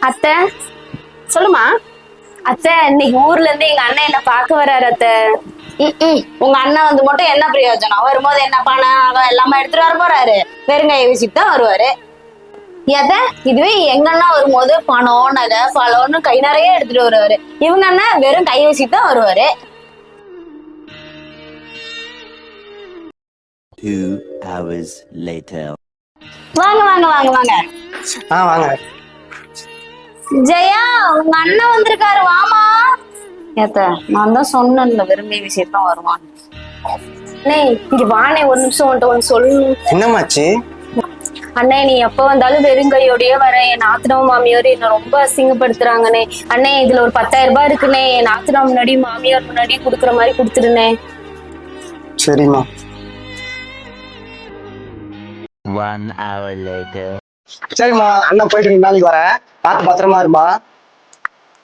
அத்தை. சொல்லுமா. அத்தை, இன்னைக்கு ஊர்ல இருந்து எங்க அண்ணன் என்ன பார்க்க வராரு அத்தை. உங்க அண்ணன் வந்து மட்டும் என்ன பிரயோஜனம்? வரும்போது என்ன பணம் அவன் எல்லாமே எடுத்துட்டு வர போறாரு? வெறுங்கையை வீசிட்டு தான் வருவாரு. எத இதுவே எங்க அண்ணா வரும்போது பணம் நகை பழம்னு கை நிறைய எடுத்துட்டு வருவாரு. இவங்க அண்ணன் வெறும் கை வீசிட்டு தான் வருவாரு. 2 hours later. வாங்க வாங்க வாங்க வாங்க. வாங்க. ஜெயா, உங்க அண்ணன் வந்திருக்காரு, வாமா. ஏத்த நான் தான் சொன்னேன்ல வெறும் கை வீசிட்டு தான் வருவான். அண்ணே இங்க வானே, ஒரு நிமிஷம் உன்ட்ட ஒன்னு சொல்லணும். என்னமாச்சு? அண்ணே, நீ எப்ப வந்தாலும் வெறுங்கையோடய வர. என் நாத்தனாவும் மாமியார் என்ன ரொம்ப அசிங்கப்படுத்துறாங்கண்ணே. அண்ணே, இதுல ஒரு 10,000 ரூபாய் இருக்குண்ணே. என் நாத்தனா முன்னாடி மாமியார் முன்னாடி குடுக்குற மாதிரி குடுத்துருண்ணே. சரிம்மா. 1 hour later. சரிம்மா, அண்ணன் போயிட்டு 2 நாளைக்கு வரேன். பார்த்து பத்திரமா இருமா.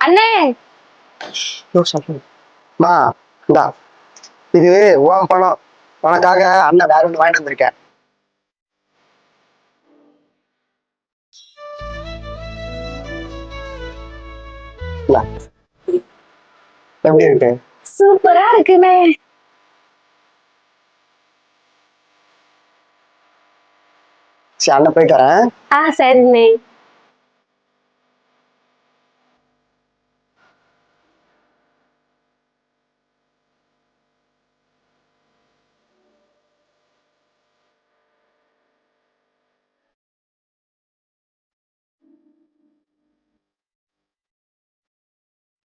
அண்ணே. மா, இந்தா இது உன் பணம். உனக்காக அண்ணன் வேற ஒன்று வாங்கிட்டு வந்திருக்கேன். எப்படி இருக்கு? சூப்பரா இருக்குண்ணே. சரி, அண்ணன் போயிட்டு வரேன். சரிண்ணே.